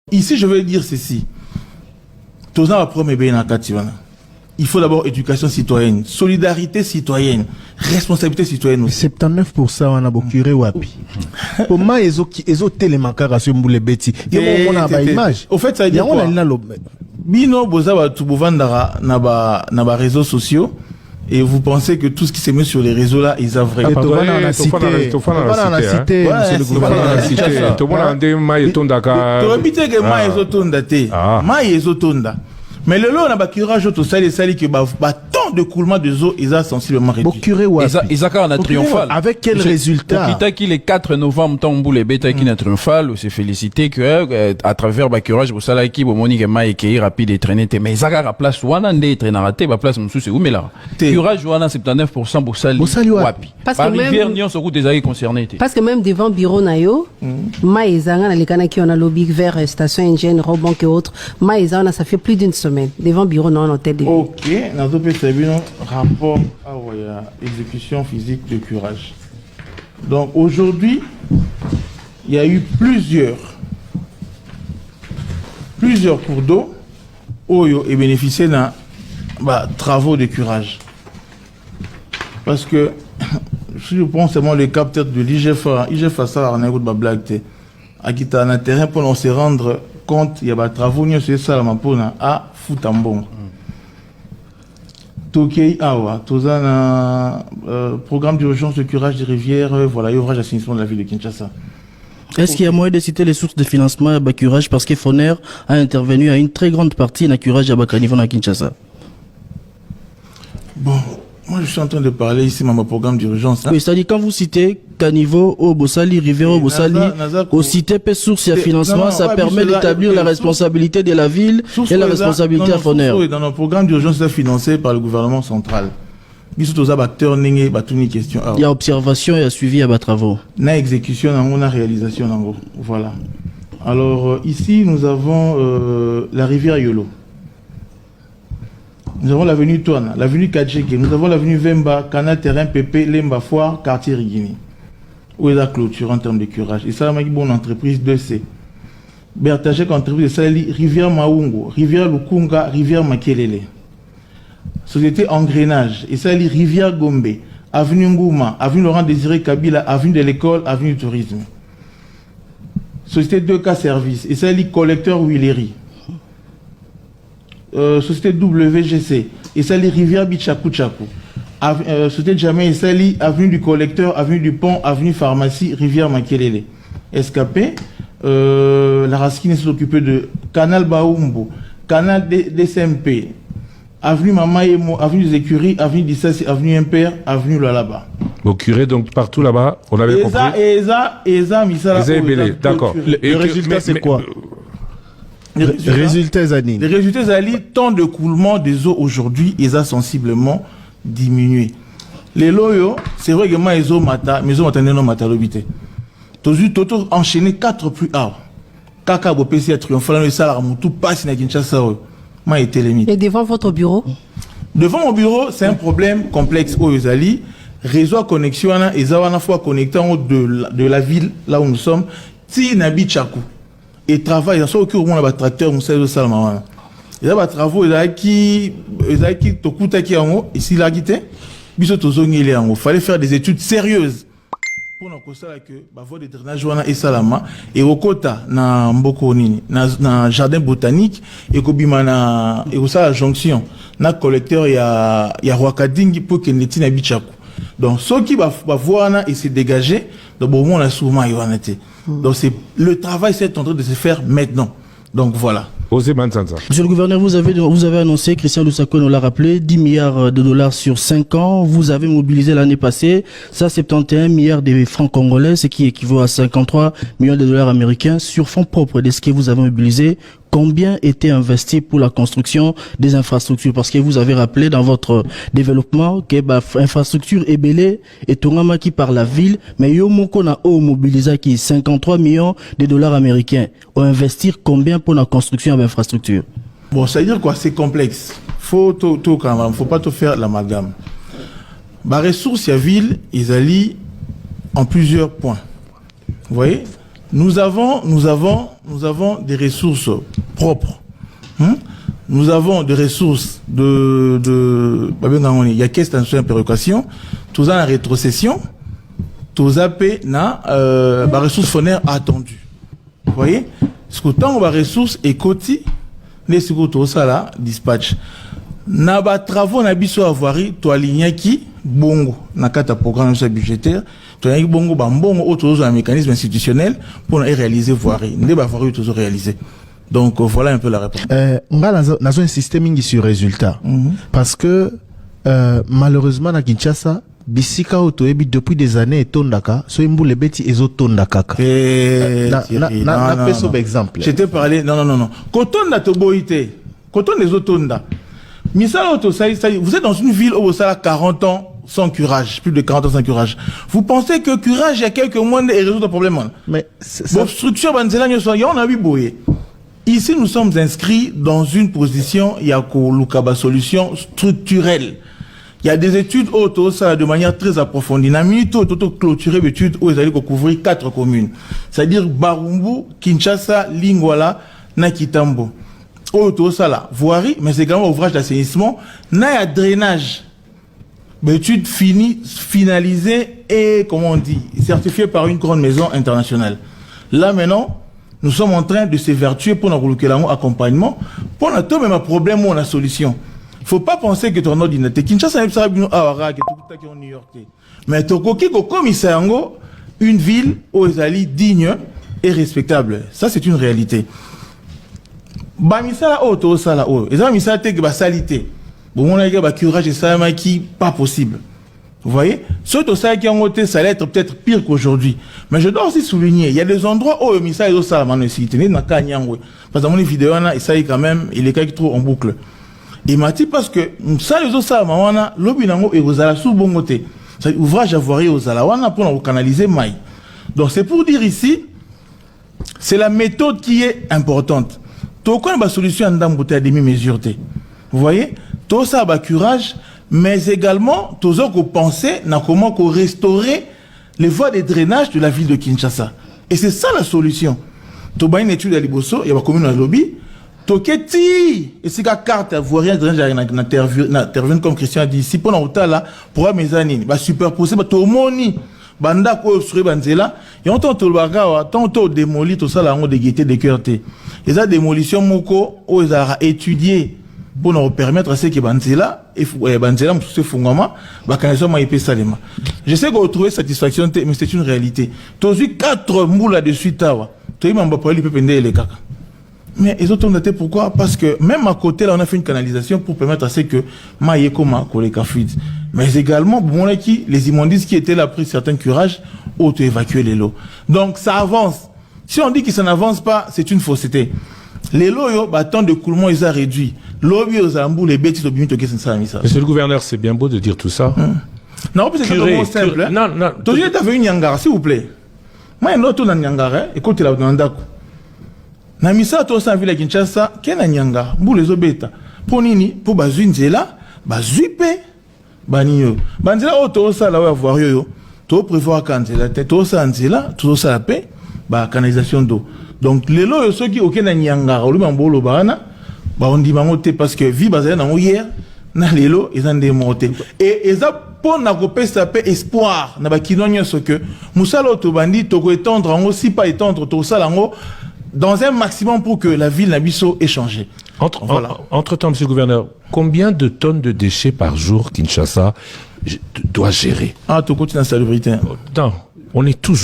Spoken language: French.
Ici, je vais dire ceci. Il faut d'abord éducation citoyenne, solidarité citoyenne, responsabilité citoyenne aussi. 79% on a curé wapi. Pour moi, ils ont télémankara sur les bêtis. Ils ont une image. Au fait, ça veut dire quoi? Bino boza ba tubuvandara na ba réseaux sociaux. Et vous pensez que tout ce qui s'est mis sur les réseaux là, ils ont vraiment. Tout le monde a cité. Tout le monde a cité. Tout le monde a dit maï tondaka. Tu répètes que maï zotondate. Maï zotonda. Mais le lot on a ba curage auto sali que ba tant de coulement de eaux ils ont sensiblement réduit. Isaka en a triomphal. Avec quel résultat? Kita qui le 4 novembre tombe les bêta qui n'a triomphal, c'est félicité que à travers ba curage pour ça qui bo monique maï qui rapide et traîner mais Isaka a place wana ndé traînaraté ba place msou c'est où mais là. Curage wana 79% pour ça wapi. Parce que rivière Nyon se route des aïe concernés. Parce que même devant bureau nayo, maï Isaka na les kana qui on a lobby vers station Indienne, Robon et autres, maï Isaka ça fait plus d'une semaine. Devant bureau non hôtel. Ok, dans le rapport à l'exécution physique de curage. Donc aujourd'hui, il y a eu plusieurs cours d'eau Oyo et bénéficié d'un travaux de curage. Parce que si je prends seulement le cas peut-être de l'IGFA ça on a eu de blague à qui t'as un terrain pour on se rendre compte il y a des travaux c'est ça à Futambong. Tokei Awa, Tozana, programme d'urgence de curage des rivières, voilà, et ouvrage d'assainissement de la ville de Kinshasa. Est-ce qu'il y a moyen de citer les sources de financement à Curage parce que Foner a intervenu à une très grande partie dans Curage à Bakanivo à Kinshasa? Bon, moi je suis en train de parler ici de mon programme d'urgence. Oui, c'est-à-dire quand vous citez Caniveau, Obosali, Rivière Obosali, au cité peu source et financement, ça permet d'établir la responsabilité de la ville et la responsabilité à Foner. Oui, dans nos programmes d'urgence, c'est financé par le gouvernement central. Il y a observation et suivi à bas travaux. Na exécution, on a réalisation, voilà. Alors ici, nous avons la rivière Yolo. Nous avons l'avenue Touana, l'avenue Kadjeke, nous avons l'avenue Vemba, Canal Terrain, Pépé, Lemba Foire, quartier Rigini. Où est la clôture en termes de curage? Et ça, c'est une bonne entreprise 2C. Bertagek, entreprise de Sali, rivière Maungo, rivière Lukunga, rivière Makelele. Société Engrenage, et ça, rivière Gombe, avenue Ngouma, avenue Laurent Désiré Kabila, avenue de l'école, avenue du tourisme. Société 2K Service, et ça, collecteur Willery. Société WGC, et ça, rivière Bichakou-Chakou. Société Jamais, et ça, avenue du collecteur, avenue du pont, avenue pharmacie, rivière Makelele. Escapé, la Rasquine s'est occupée de Canal Baoumbo, Canal DCMP, avenue Mamaemo, avenue des Écuries, avenue d'Issassi, avenue Impair, avenue Lalaba. Au curé, donc partout là-bas, on avait compris. D'accord. Le résultat, c'est quoi? Les résultats Zani. Les résultats Zani, temps de coulement des eaux aujourd'hui, ils ont sensiblement diminué. Les loyaux, c'est vrai que moi, ils ont matin, mais ils ont maintenant matin l'obité. Toto enchaîné 4 plus hauts. Kaka Bopesi a triomphé, le salaire, tout passe dans Kinshasa. Moi, été limite. Et devant votre bureau? Devant mon bureau, c'est un problème complexe au Zali. Réseau connexion, ils ont à la fois connecté de la ville, là où nous sommes, si Nabi Chakou. Et travail, ils sont au cœur de tracteur, nous sommes au Salman. Ils ont des travaux, ils ont qui Tokuta qui est en haut, ici la guité, il fallait faire des études sérieuses. Pour nous que la voie de drainage est salama et au kota na mboko nini na jardin botanique et kobima na et ça la jonction na collecteur ya Rwakadingi pour que neti na bichaku. Donc ceux qui va voir na et se dégager donc bon on a souvent yoanate. Donc c'est le travail c'est en train de se faire maintenant. Donc voilà. Monsieur le gouverneur, vous avez annoncé, Christian Lusako nous l'a rappelé, 10 milliards de dollars sur 5 ans. Vous avez mobilisé l'année passée, ça 71 milliards de francs congolais, ce qui équivaut à 53 millions de dollars américains sur fonds propres de ce que vous avez mobilisé. Combien était investi pour la construction des infrastructures? Parce que vous avez rappelé dans votre développement que l'infrastructure est belée et tournama qui par la ville, mais yo moko na o mobilisé qui 53 millions de dollars américains. Ou investir combien pour la construction d'infrastructures? Bon, ça veut dire quoi? C'est complexe. Faut pas tout faire l'amalgame. Les ressources à ville, ils allient en plusieurs points. Vous voyez? Nous avons des ressources propres. Nous avons des ressources il y a caisse de péréquation, tout ça en rétrocession, tout ça na ressources foncières attendues. Vous voyez? Ce que tant de ressources et côté, les tout ça là dispatch. Na ba travaux na biso avoirie to aligner qui bongo na kata programme budgétaire to aligner bongo ba mbongo autour un mécanisme institutionnel pour réaliser voirie ne ba voirie toujours réaliser. Donc voilà un peu la réponse. Nga un système sur résultat parce que malheureusement na Kinshasa bisika otoyebi depuis des années tondaka so imbule beti ezo tondaka na peso exemple. J'étais parlé non kotonda to boité kotonda ezo tonda. Misala auto ça vous êtes dans une ville où ça a 40 ans sans curage, plus de 40 ans sans curage. Vous pensez que curage il y a quelques mois et résout le problème? Mais bon, structure banzela on a vu boyer. Ici nous sommes inscrits dans une position yako lukaba solution structurelle. Il y a des études auto ça de manière très approfondie. Na minute auto clôturer études où ils allaient couvrir 4 communes. C'est-à-dire Barumbu, Kinshasa, Lingwala, na Kitambo. Auto ça là, voirie, mais c'est également ouvrage d'assainissement, na drainage. Étude finie, finalisée et, comment on dit, certifiée par une grande maison internationale. Là maintenant, nous sommes en train de s'évertuer pour nous accompagnement, pour nous même un problème ou une solution. Il ne faut pas penser que ton ordinateur, Kinshasa, c'est New York. Mais Tokoki, comme il une ville où ils allaient digne et respectable. Ça, c'est une réalité. Bamisala auto sala o ezama misala te que ba salité bon on a ba curage et ça qui pas possible. Vous voyez surtout ça qui en côté ça allait être peut-être pire qu'aujourd'hui, mais je dois aussi souligner il y a des endroits où misala zo sala mano cité na kanyangwe parce que mon vidéo na ça quand même il est qui trop en boucle et mati parce que ça zo sala wana lobi nango e kozala sous bongoté ça ouvrage à voirie aux ala wana pour canaliser mai. Donc c'est pour dire ici c'est la méthode qui est importante. Tout une solution en d'embouter à demi-mesure. Vous voyez, tout ça a curage, mais également, tout ça qu'on pensait, n'a comment qu'on restaurer les voies de drainage de la ville de Kinshasa. Et c'est ça la solution. Tout une étude à Liboso, il y a une commune à lobby, tout qui et c'est la carte à voir rien drainage n'intervient comme Christian a dit ici pendant autant là pour mes années, va superposer, tout moni. Banda ko sur banzela et on tente le bagarre tantôt démolir tout ça là on de gaieté de cœurté et ça démolition moko aux a étudié pour nous permettre à ce que banzela et banzela se fungama ba kanisa ma épée salema. Je sais qu'on trouver satisfaction mais c'est une réalité. Tous 4 moules là dessus tawa to imam ba pour les pépende les kaka. Mais ils ont tourné pourquoi? Parce que même à côté là on a fait une canalisation pour permettre à ce que maïekoma koleka fluide. Mais également, les immondices qui étaient là après certains curages, auto-évacuer les lots. Donc ça avance. Si on dit que ça n'avance pas, c'est une fausseté. Les lots, temps de coulement, ils ont réduit. L'eau, aux ambous, les bêtises, au bimito, qu'est-ce que ça a mis ça? Monsieur le gouverneur, c'est bien beau de dire tout ça. Non, c'est vraiment simple. Non. Tu as vu une Nyangara, s'il vous plaît. Moi, un autre Nyangara, écoutez là, dans Ndako. Namisa, toi, ça, ville à Kinshasa, qu'est-ce que Nyangara? Pour les obéta. Pour Nini, pour Bazuinzela, Bazuipe. Banio banzela auto ça là avoir yo to prévoir kanzela to ça nzela to ça la paix ba canalisation d'eau. Donc les lots ceux qui aucun nyanga ou mambolo bana ba on dit bangote parce que vi bazela na hier na les lots ils ont démonté et ça pour na copé ça paix espoir na ba kinonyo ce que musala auto bandi to ko étendre en aussi pas étendre to ça là dans un maximum pour que la ville Nabiso ait changé. Entre-temps, monsieur le gouverneur, combien de tonnes de déchets par jour Kinshasa doit gérer? Ah, tu continues la salubrité. Non, on est toujours